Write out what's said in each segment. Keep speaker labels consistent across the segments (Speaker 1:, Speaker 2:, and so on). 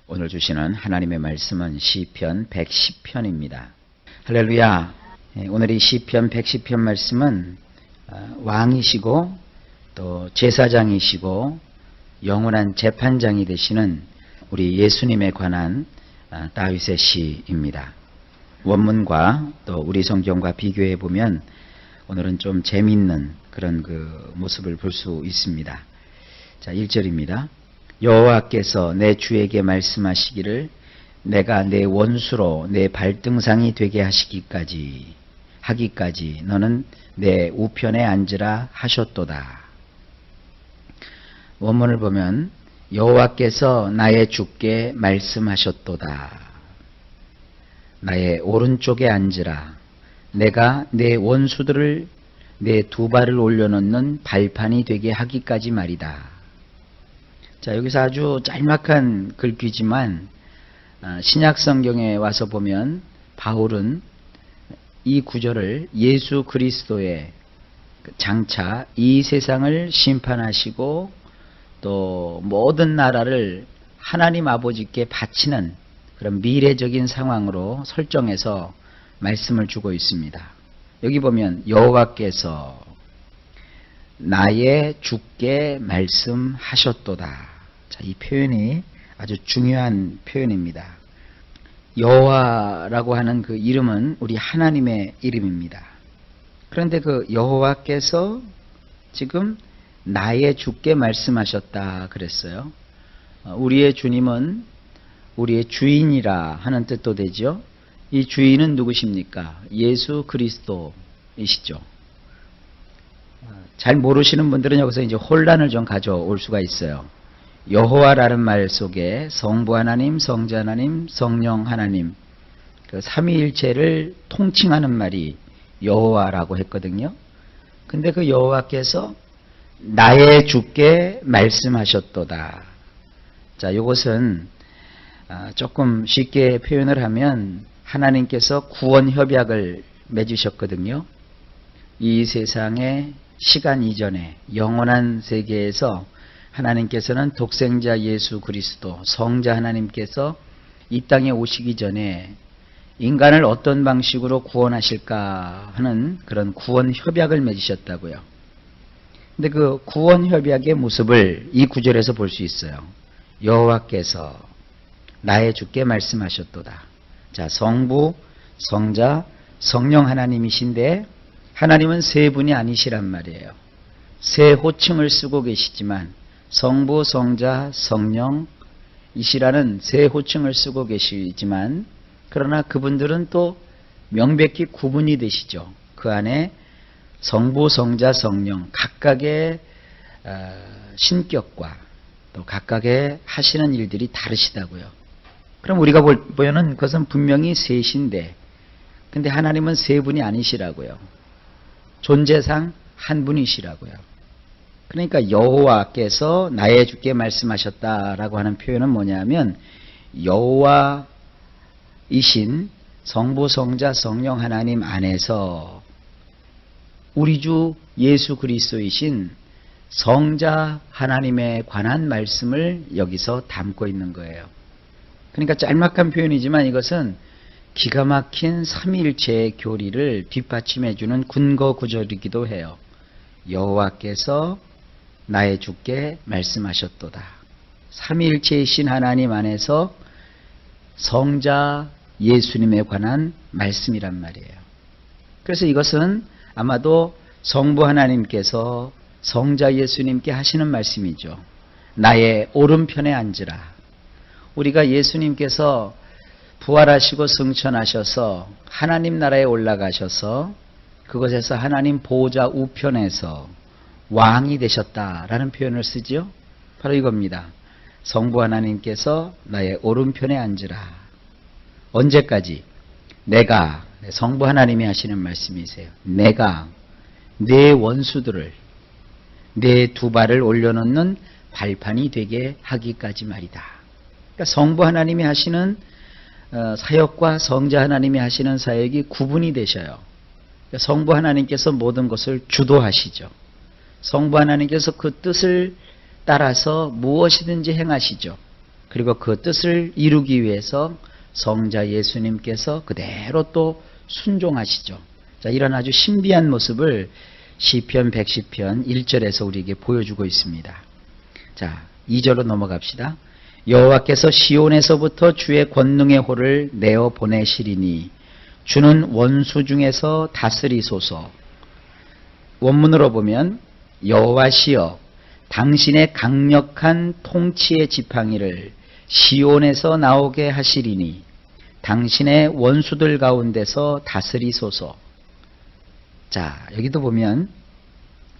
Speaker 1: 오늘 주시는 하나님의 말씀은 시편 110편입니다. 할렐루야. 오늘 이 시편 110편 말씀은 왕이시고 또 제사장이시고 영원한 재판장이 되시는 우리 예수님에 관한 다윗의 시입니다. 원문과 또 우리 성경과 비교해 보면 오늘은 좀 재미있는 그런 모습을 볼 수 있습니다. 자, 1절입니다. 여호와께서 내 주에게 말씀하시기를 내가 내 원수로 내 발등상이 되게 하기까지 너는 내 우편에 앉으라 하셨도다. 원문을 보면 여호와께서 나의 주께 말씀하셨도다. 나의 오른쪽에 앉으라. 내가 내 원수들을 내 두 발을 올려놓는 발판이 되게 하기까지 말이다. 자, 여기서 아주 짤막한 글귀지만 신약 성경에 와서 보면 바울은 이 구절을 예수 그리스도의 장차 이 세상을 심판하시고 또 모든 나라를 하나님 아버지께 바치는 그런 미래적인 상황으로 설정해서 말씀을 주고 있습니다. 여기 보면 여호와께서 나의 주께 말씀하셨도다. 자, 이 표현이 아주 중요한 표현입니다. 여호와라고 하는 그 이름은 우리 하나님의 이름입니다. 그런데 그 여호와께서 지금 나의 주께 말씀하셨다 그랬어요. 우리의 주님은 우리의 주인이라 하는 뜻도 되죠. 이 주인은 누구십니까? 예수 그리스도이시죠. 잘 모르시는 분들은 여기서 이제 혼란을 좀 가져올 수가 있어요. 여호와라는 말 속에 성부 하나님, 성자 하나님, 성령 하나님 그 삼위일체를 통칭하는 말이 여호와라고 했거든요. 근데 그 여호와께서 나의 주께 말씀하셨도다. 자, 이것은 조금 쉽게 표현을 하면 하나님께서 구원 협약을 맺으셨거든요. 이 세상의 시간 이전에 영원한 세계에서 하나님께서는 독생자 예수 그리스도 성자 하나님께서 이 땅에 오시기 전에 인간을 어떤 방식으로 구원하실까 하는 그런 구원 협약을 맺으셨다고요. 근데 그 구원 협약의 모습을 이 구절에서 볼 수 있어요. 여호와께서 나의 주께 말씀하셨도다. 자, 성부, 성자, 성령 하나님이신데 하나님은 세 분이 아니시란 말이에요. 세 호칭을 쓰고 계시지만 성부, 성자, 성령이시라는 세 호칭을 쓰고 계시지만 그러나 그분들은 또 명백히 구분이 되시죠. 그 안에 성부, 성자, 성령 각각의 신격과 또 각각의 하시는 일들이 다르시다고요. 그럼 우리가 보면은 그것은 분명히 셋인데 근데 하나님은 세 분이 아니시라고요. 존재상 한 분이시라고요. 그러니까 여호와께서 나의 주께 말씀하셨다라고 하는 표현은 뭐냐면 여호와이신 성부, 성자, 성령 하나님 안에서 우리 주 예수 그리스도이신 성자 하나님에 관한 말씀을 여기서 담고 있는 거예요. 그러니까 짤막한 표현이지만 이것은 기가 막힌 삼위일체의 교리를 뒷받침해주는 근거 구절이기도 해요. 여호와께서 나의 주께 말씀하셨도다. 삼위일체이신 하나님 안에서 성자 예수님에 관한 말씀이란 말이에요. 그래서 이것은 아마도 성부 하나님께서 성자 예수님께 하시는 말씀이죠. 나의 오른편에 앉으라. 우리가 예수님께서 부활하시고 승천하셔서 하나님 나라에 올라가셔서 그것에서 하나님 보호자 우편에서 왕이 되셨다라는 표현을 쓰죠. 바로 이겁니다. 성부 하나님께서 나의 오른편에 앉으라. 언제까지? 내가, 성부 하나님이 하시는 말씀이세요. 내가 내 원수들을 내 두 발을 올려놓는 발판이 되게 하기까지 말이다. 그러니까 성부 하나님이 하시는 사역과 성자 하나님이 하시는 사역이 구분이 되셔요. 그러니까 성부 하나님께서 모든 것을 주도하시죠. 성부 하나님께서 그 뜻을 따라서 무엇이든지 행하시죠. 그리고 그 뜻을 이루기 위해서 성자 예수님께서 그대로 또 순종하시죠. 자, 이런 아주 신비한 모습을 시편 110편 1절에서 우리에게 보여주고 있습니다. 자, 2절로 넘어갑시다. 여호와께서 시온에서부터 주의 권능의 호를 내어 보내시리니 주는 원수 중에서 다스리소서. 원문으로 보면 여호와시여 당신의 강력한 통치의 지팡이를 시온에서 나오게 하시리니 당신의 원수들 가운데서 다스리소서. 자, 여기도 보면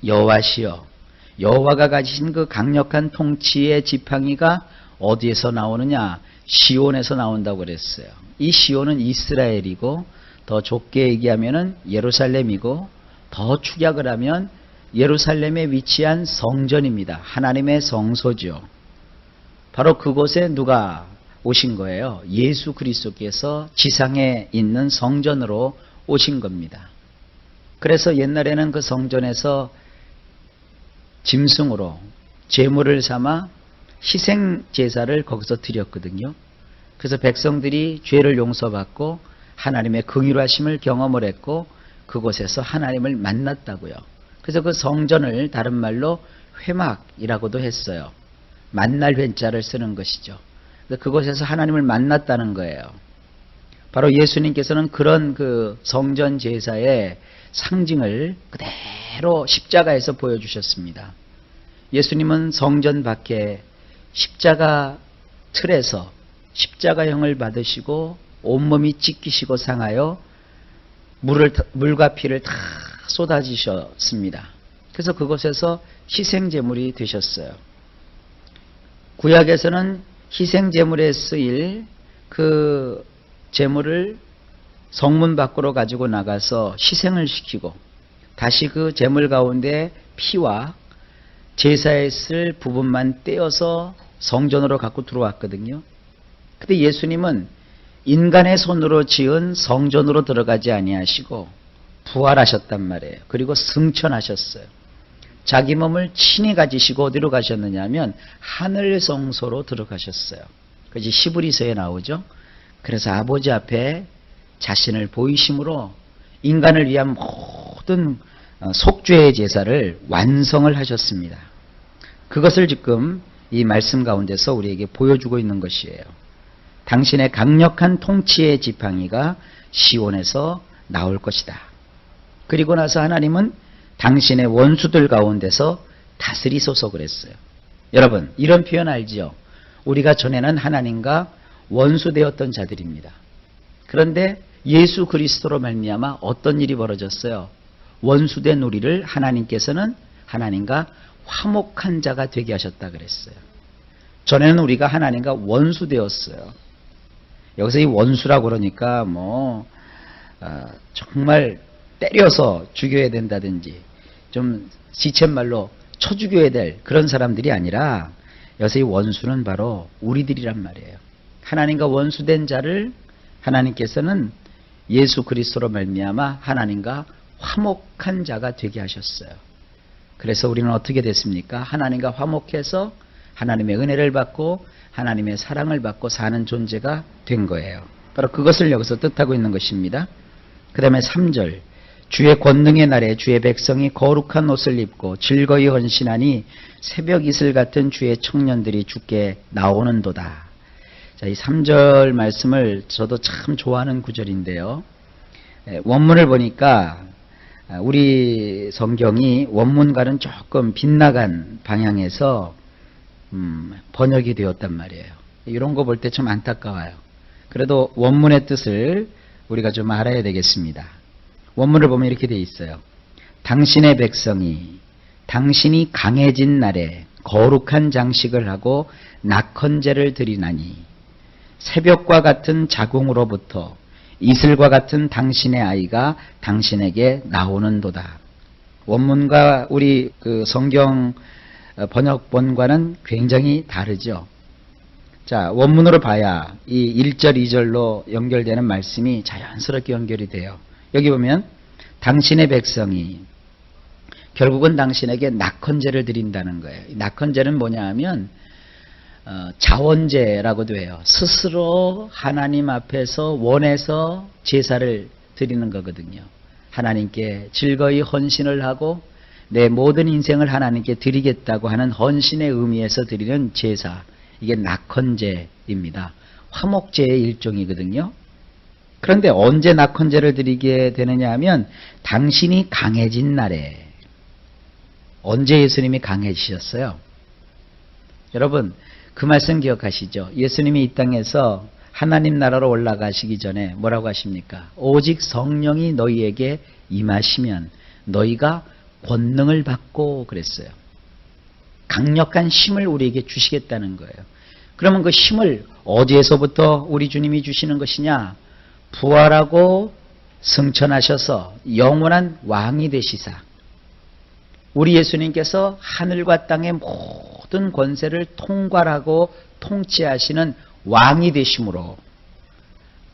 Speaker 1: 여호와시여, 여호와가 가지신 그 강력한 통치의 지팡이가 어디에서 나오느냐? 시온에서 나온다고 그랬어요. 이 시온은 이스라엘이고, 더 좁게 얘기하면은 예루살렘이고, 더 축약을 하면 예루살렘에 위치한 성전입니다. 하나님의 성소죠. 바로 그곳에 누가 오신 거예요? 예수 그리스도께서 지상에 있는 성전으로 오신 겁니다. 그래서 옛날에는 그 성전에서 짐승으로 제물을 삼아 희생 제사를 거기서 드렸거든요. 그래서 백성들이 죄를 용서받고 하나님의 긍휼하심을 경험을 했고 그곳에서 하나님을 만났다고요. 그래서 그 성전을 다른 말로 회막이라고도 했어요. 만날 회자를 쓰는 것이죠. 그곳에서 하나님을 만났다는 거예요. 바로 예수님께서는 그런 그 성전 제사의 상징을 그대로 십자가에서 보여주셨습니다. 예수님은 성전 밖에 십자가 틀에서 십자가형을 받으시고 온몸이 찢기시고 상하여 물과 피를 다 쏟아지셨습니다. 그래서 그곳에서 희생제물이 되셨어요. 구약에서는 희생제물에 쓰일 그 제물을 성문 밖으로 가지고 나가서 희생을 시키고 다시 그 제물 가운데 피와 제사에 쓸 부분만 떼어서 성전으로 갖고 들어왔거든요. 근데 예수님은 인간의 손으로 지은 성전으로 들어가지 아니하시고 부활하셨단 말이에요. 그리고 승천하셨어요. 자기 몸을 친히 가지시고 어디로 가셨느냐 하면 하늘 성소로 들어가셨어요. 그것이 히브리서에 나오죠. 그래서 아버지 앞에 자신을 보이심으로 인간을 위한 모든 속죄의 제사를 완성을 하셨습니다. 그것을 지금 이 말씀 가운데서 우리에게 보여주고 있는 것이에요. 당신의 강력한 통치의 지팡이가 시온에서 나올 것이다. 그리고 나서 하나님은 당신의 원수들 가운데서 다스리소서 그랬어요. 여러분, 이런 표현 알지요? 우리가 전에는 하나님과 원수되었던 자들입니다. 그런데 예수 그리스도로 말미암아 어떤 일이 벌어졌어요? 원수된 우리를 하나님께서는 하나님과 화목한 자가 되게 하셨다 그랬어요. 전에는 우리가 하나님과 원수되었어요. 여기서 이 원수라고 그러니까 정말 때려서 죽여야 된다든지 좀 시쳇말로 쳐 죽여야 될 그런 사람들이 아니라 여기서 이 원수는 바로 우리들이란 말이에요. 하나님과 원수된 자를 하나님께서는 예수 그리스도로 말미암아 하나님과 화목한 자가 되게 하셨어요. 그래서 우리는 어떻게 됐습니까? 하나님과 화목해서 하나님의 은혜를 받고 하나님의 사랑을 받고 사는 존재가 된 거예요. 바로 그것을 여기서 뜻하고 있는 것입니다. 그 다음에 3절 주의 권능의 날에 주의 백성이 거룩한 옷을 입고 즐거이 헌신하니 새벽 이슬 같은 주의 청년들이 주께 나오는도다. 자, 이 3절 말씀을 저도 참 좋아하는 구절인데요. 원문을 보니까 우리 성경이 원문과는 조금 빗나간 방향에서 번역이 되었단 말이에요. 이런 거 볼 때 좀 안타까워요. 그래도 원문의 뜻을 우리가 좀 알아야 되겠습니다. 원문을 보면 이렇게 되어 있어요. 당신의 백성이 당신이 강해진 날에 거룩한 장식을 하고 낙헌제를 드리나니 새벽과 같은 자궁으로부터 이슬과 같은 당신의 아이가 당신에게 나오는도다. 원문과 우리 그 성경 번역본과는 굉장히 다르죠. 자, 원문으로 봐야 이 1절, 2절로 연결되는 말씀이 자연스럽게 연결이 돼요. 여기 보면 당신의 백성이 결국은 당신에게 낙헌제를 드린다는 거예요. 낙헌제는 뭐냐 하면 자원제라고도 해요. 스스로 하나님 앞에서 원해서 제사를 드리는 거거든요. 하나님께 즐거이 헌신을 하고 내 모든 인생을 하나님께 드리겠다고 하는 헌신의 의미에서 드리는 제사, 이게 낙헌제입니다. 화목제의 일종이거든요. 그런데 언제 낙헌제를 드리게 되느냐 하면 당신이 강해진 날에. 언제 예수님이 강해지셨어요? 여러분 그 말씀 기억하시죠? 예수님이 이 땅에서 하나님 나라로 올라가시기 전에 뭐라고 하십니까? 오직 성령이 너희에게 임하시면 너희가 권능을 받고 그랬어요. 강력한 힘을 우리에게 주시겠다는 거예요. 그러면 그 힘을 어디에서부터 우리 주님이 주시는 것이냐? 부활하고 승천하셔서 영원한 왕이 되시사 우리 예수님께서 하늘과 땅의 모든 권세를 통괄하고 통치하시는 왕이 되심으로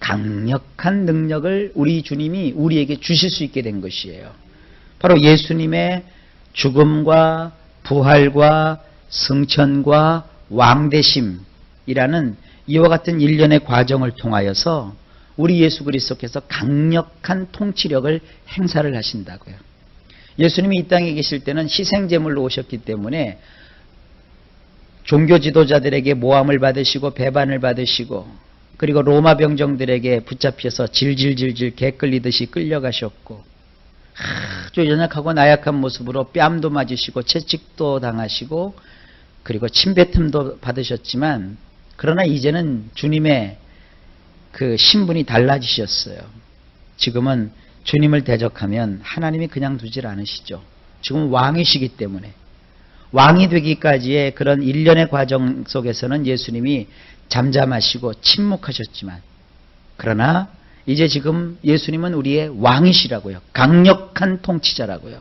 Speaker 1: 강력한 능력을 우리 주님이 우리에게 주실 수 있게 된 것이에요. 바로 예수님의 죽음과 부활과 승천과 왕되심이라는 이와 같은 일련의 과정을 통하여서 우리 예수 그리스도께서 강력한 통치력을 행사를 하신다고요. 예수님이 이 땅에 계실 때는 희생제물로 오셨기 때문에 종교 지도자들에게 모함을 받으시고 배반을 받으시고 그리고 로마 병정들에게 붙잡혀서 질질질질 개 끌리듯이 끌려가셨고 아주 연약하고 나약한 모습으로 뺨도 맞으시고 채찍도 당하시고 그리고 침뱉음도 받으셨지만 그러나 이제는 주님의 그 신분이 달라지셨어요. 지금은 주님을 대적하면 하나님이 그냥 두질 않으시죠. 지금 왕이시기 때문에 왕이 되기까지의 그런 일련의 과정 속에서는 예수님이 잠잠하시고 침묵하셨지만 그러나 이제 지금 예수님은 우리의 왕이시라고요. 강력한 통치자라고요.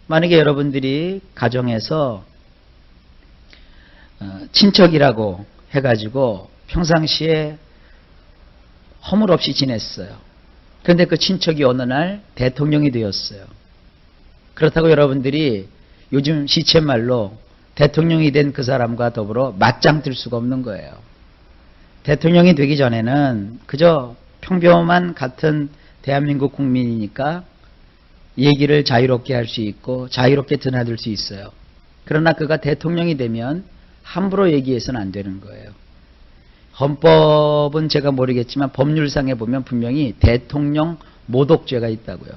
Speaker 1: 만약에 여러분들이 가정에서 친척이라고 해가지고 평상시에 허물없이 지냈어요. 그런데 그 친척이 어느 날 대통령이 되었어요. 그렇다고 여러분들이 요즘 시쳇말로 대통령이 된 그 사람과 더불어 맞짱 뜰 수가 없는 거예요. 대통령이 되기 전에는 그저 평범한 같은 대한민국 국민이니까 얘기를 자유롭게 할 수 있고 자유롭게 드나들 수 있어요. 그러나 그가 대통령이 되면 함부로 얘기해서는 안 되는 거예요. 헌법은 제가 모르겠지만 법률상에 보면 분명히 대통령 모독죄가 있다고요.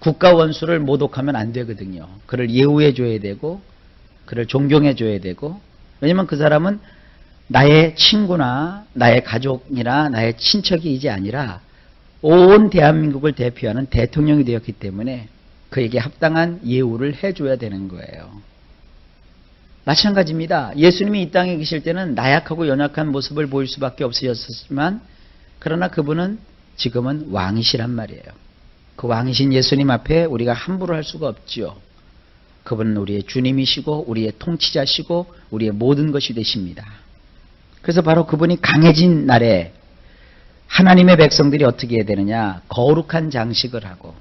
Speaker 1: 국가 원수를 모독하면 안 되거든요. 그를 예우해 줘야 되고 그를 존경해 줘야 되고 왜냐면 그 사람은 나의 친구나 나의 가족이나 나의 친척이 이제 아니라 온 대한민국을 대표하는 대통령이 되었기 때문에 그에게 합당한 예우를 해줘야 되는 거예요. 마찬가지입니다. 예수님이 이 땅에 계실 때는 나약하고 연약한 모습을 보일 수밖에 없으셨지만 그러나 그분은 지금은 왕이시란 말이에요. 그 왕이신 예수님 앞에 우리가 함부로 할 수가 없지요. 그분은 우리의 주님이시고 우리의 통치자시고 우리의 모든 것이 되십니다. 그래서 바로 그분이 강해진 날에 하나님의 백성들이 어떻게 해야 되느냐? 거룩한 장식을 하고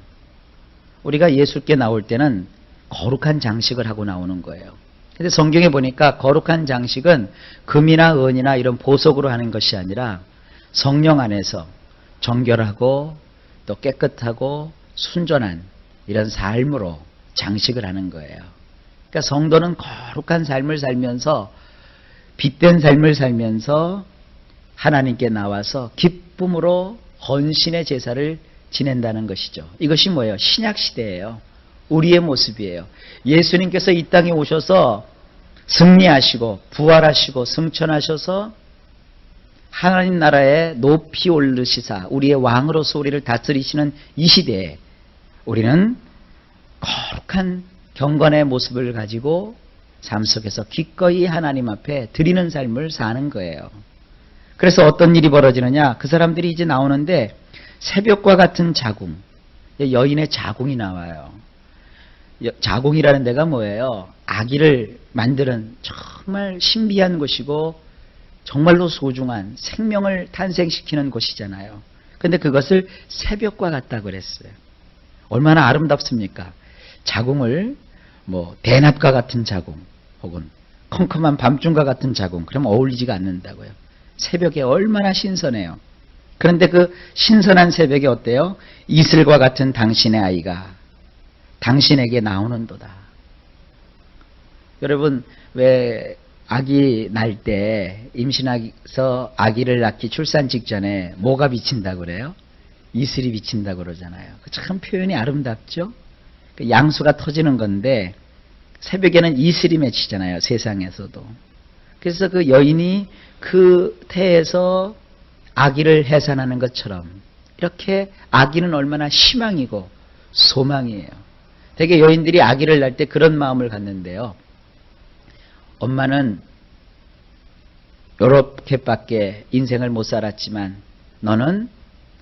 Speaker 1: 우리가 예수께 나올 때는 거룩한 장식을 하고 나오는 거예요. 근데 성경에 보니까 거룩한 장식은 금이나 은이나 이런 보석으로 하는 것이 아니라 성령 안에서 정결하고 또 깨끗하고 순전한 이런 삶으로 장식을 하는 거예요. 그러니까 성도는 거룩한 삶을 살면서 빛된 삶을 살면서 하나님께 나와서 기쁨으로 헌신의 제사를 지낸다는 것이죠. 이것이 뭐예요? 신약시대예요. 우리의 모습이에요. 예수님께서 이 땅에 오셔서 승리하시고 부활하시고 승천하셔서 하나님 나라에 높이 오르시사 우리의 왕으로서 우리를 다스리시는 이 시대에 우리는 거룩한 경건의 모습을 가지고 삶 속에서 기꺼이 하나님 앞에 드리는 삶을 사는 거예요. 그래서 어떤 일이 벌어지느냐? 그 사람들이 이제 나오는데 새벽과 같은 자궁, 여인의 자궁이 나와요. 자궁이라는 데가 뭐예요? 아기를 만드는 정말 신비한 곳이고 정말로 소중한 생명을 탄생시키는 곳이잖아요. 그런데 그것을 새벽과 같다 그랬어요. 얼마나 아름답습니까? 자궁을 뭐 대낮과 같은 자궁 혹은 컴컴한 밤중과 같은 자궁, 그럼 어울리지가 않는다고요. 새벽에 얼마나 신선해요. 그런데 그 신선한 새벽에 어때요? 이슬과 같은 당신의 아이가 당신에게 나오는도다. 여러분, 왜 아기 날 때 임신해서 아기를 낳기 출산 직전에 뭐가 비친다고 그래요? 이슬이 비친다고 그러잖아요. 참 표현이 아름답죠? 양수가 터지는 건데 새벽에는 이슬이 맺히잖아요. 세상에서도. 그래서 그 여인이 그 태에서 아기를 해산하는 것처럼 이렇게 아기는 얼마나 희망이고 소망이에요. 되게 여인들이 아기를 낳을 때 그런 마음을 갖는데요. 엄마는 요렇게밖에 인생을 못 살았지만 너는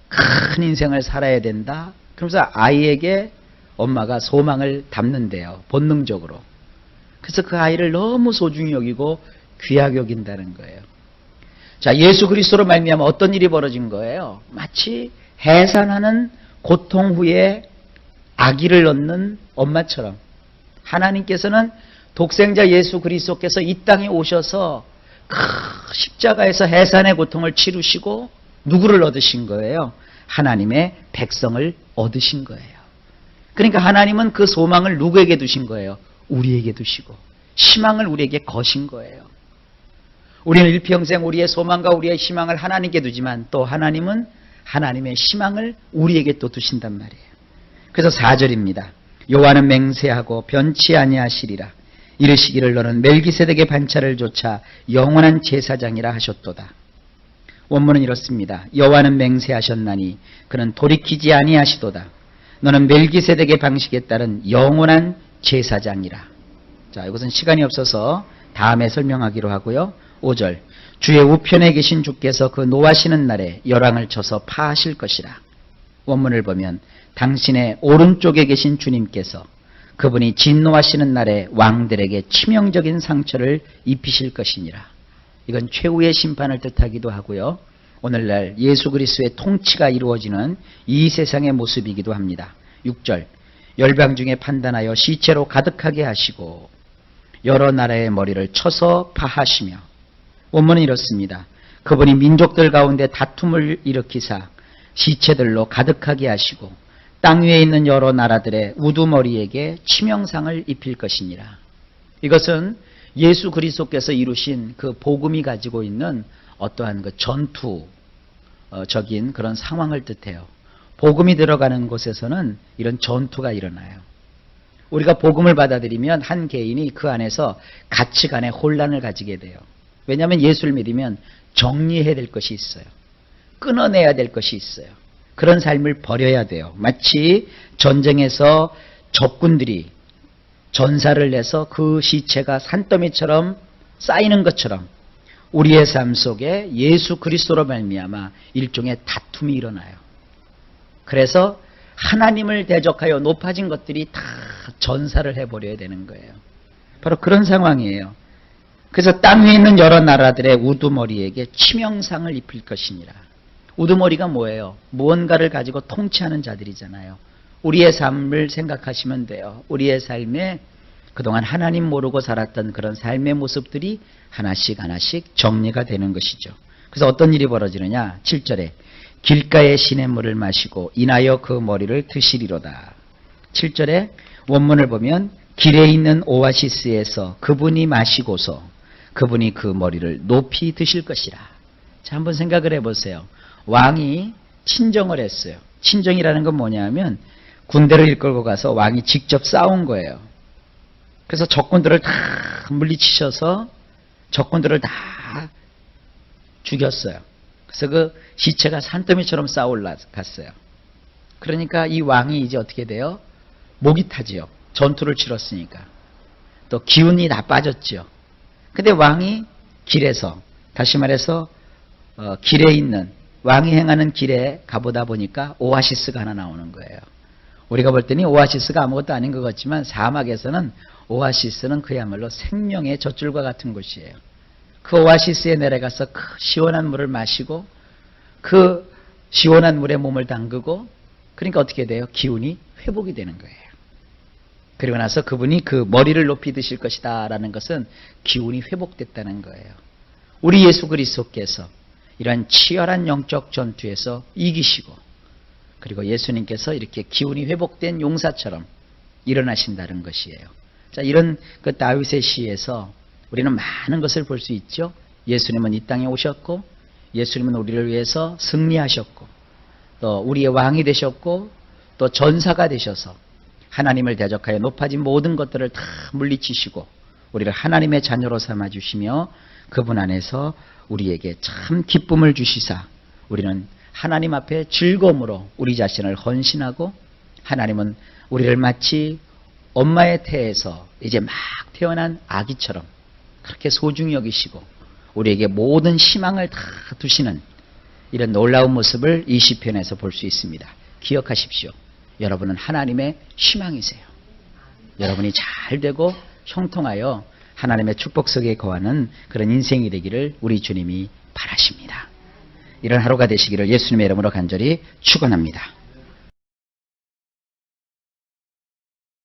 Speaker 1: 큰 인생을 살아야 된다. 그러면서 아이에게 엄마가 소망을 담는데요. 본능적으로. 그래서 그 아이를 너무 소중히 여기고 귀하게 여긴다는 거예요. 자, 예수 그리스도로 말미암아 어떤 일이 벌어진 거예요? 마치 해산하는 고통 후에 아기를 얻는 엄마처럼 하나님께서는 독생자 예수 그리스도께서 이 땅에 오셔서 십자가에서 해산의 고통을 치르시고 누구를 얻으신 거예요? 하나님의 백성을 얻으신 거예요. 그러니까 하나님은 그 소망을 누구에게 두신 거예요? 우리에게 두시고 희망을 우리에게 거신 거예요. 우리는 일평생 우리의 소망과 우리의 희망을 하나님께 두지만 또 하나님은 하나님의 희망을 우리에게 또 두신단 말이에요. 그래서 4절입니다. 여호와는 맹세하고 변치 아니하시리라. 이르시기를 너는 멜기세덱의 반차를 조차 영원한 제사장이라 하셨도다. 원문은 이렇습니다. 여호와는 맹세하셨나니 그는 돌이키지 아니하시도다. 너는 멜기세덱의 방식에 따른 영원한 제사장이라. 자, 이것은 시간이 없어서 다음에 설명하기로 하고요. 5절. 주의 우편에 계신 주께서 그 노하시는 날에 열왕을 쳐서 파하실 것이라. 원문을 보면 당신의 오른쪽에 계신 주님께서 그분이 진노하시는 날에 왕들에게 치명적인 상처를 입히실 것이니라. 이건 최후의 심판을 뜻하기도 하고요. 오늘날 예수 그리스도의 통치가 이루어지는 이 세상의 모습이기도 합니다. 6절. 열방 중에 판단하여 시체로 가득하게 하시고 여러 나라의 머리를 쳐서 파하시며. 원문은 이렇습니다. 그분이 민족들 가운데 다툼을 일으키사 시체들로 가득하게 하시고 땅 위에 있는 여러 나라들의 우두머리에게 치명상을 입힐 것이니라. 이것은 예수 그리스도께서 이루신 그 복음이 가지고 있는 어떠한 그 전투적인 그런 상황을 뜻해요. 복음이 들어가는 곳에서는 이런 전투가 일어나요. 우리가 복음을 받아들이면 한 개인이 그 안에서 가치관의 혼란을 가지게 돼요. 왜냐하면 예수를 믿으면 정리해야 될 것이 있어요. 끊어내야 될 것이 있어요. 그런 삶을 버려야 돼요. 마치 전쟁에서 적군들이 전사를 내서 그 시체가 산더미처럼 쌓이는 것처럼 우리의 삶 속에 예수 그리스도로 말미암아 일종의 다툼이 일어나요. 그래서 하나님을 대적하여 높아진 것들이 다 전사를 해버려야 되는 거예요. 바로 그런 상황이에요. 그래서 땅 위에 있는 여러 나라들의 우두머리에게 치명상을 입힐 것이니라. 우두머리가 뭐예요? 무언가를 가지고 통치하는 자들이잖아요. 우리의 삶을 생각하시면 돼요. 우리의 삶에 그동안 하나님 모르고 살았던 그런 삶의 모습들이 하나씩 하나씩 정리가 되는 것이죠. 그래서 어떤 일이 벌어지느냐? 7절에 길가의 시냇물을 마시고 인하여 그 머리를 드시리로다. 7절에 원문을 보면 길에 있는 오아시스에서 그분이 마시고서 그분이 그 머리를 높이 드실 것이라. 자, 한번 생각을 해보세요. 왕이 친정을 했어요. 친정이라는 건 뭐냐면 군대를 이끌고 가서 왕이 직접 싸운 거예요. 그래서 적군들을 다 물리치셔서 적군들을 다 죽였어요. 그래서 그 시체가 산더미처럼 쌓아 올라갔어요. 그러니까 이 왕이 이제 어떻게 돼요? 목이 타지요. 전투를 치렀으니까. 또 기운이 다 빠졌죠. 근데 왕이 길에서, 다시 말해서 길에 있는, 왕이 행하는 길에 가보다 보니까 오아시스가 하나 나오는 거예요. 우리가 볼 때는 오아시스가 아무것도 아닌 것 같지만 사막에서는 오아시스는 그야말로 생명의 젖줄과 같은 곳이에요. 그 오아시스에 내려가서 그 시원한 물을 마시고 그 시원한 물에 몸을 담그고 그러니까 어떻게 돼요? 기운이 회복이 되는 거예요. 그리고 나서 그분이 그 머리를 높이 드실 것이다 라는 것은 기운이 회복됐다는 거예요. 우리 예수 그리스도께서 이러한 치열한 영적 전투에서 이기시고, 그리고 예수님께서 이렇게 기운이 회복된 용사처럼 일어나신다는 것이에요. 자, 이런 그 다윗의 시에서 우리는 많은 것을 볼 수 있죠. 예수님은 이 땅에 오셨고, 예수님은 우리를 위해서 승리하셨고, 또 우리의 왕이 되셨고, 또 전사가 되셔서 하나님을 대적하여 높아진 모든 것들을 다 물리치시고 우리를 하나님의 자녀로 삼아주시며, 그분 안에서 우리에게 참 기쁨을 주시사 우리는 하나님 앞에 즐거움으로 우리 자신을 헌신하고, 하나님은 우리를 마치 엄마의 태에서 이제 막 태어난 아기처럼 그렇게 소중히 여기시고 우리에게 모든 희망을 다 두시는 이런 놀라운 모습을 이 시편에서 볼 수 있습니다. 기억하십시오. 여러분은 하나님의 희망이세요. 여러분이 잘 되고 형통하여 하나님의 축복 속에 거하는 그런 인생이 되기를 우리 주님이 바라십니다. 이런 하루가 되시기를 예수님의 이름으로 간절히 축원합니다.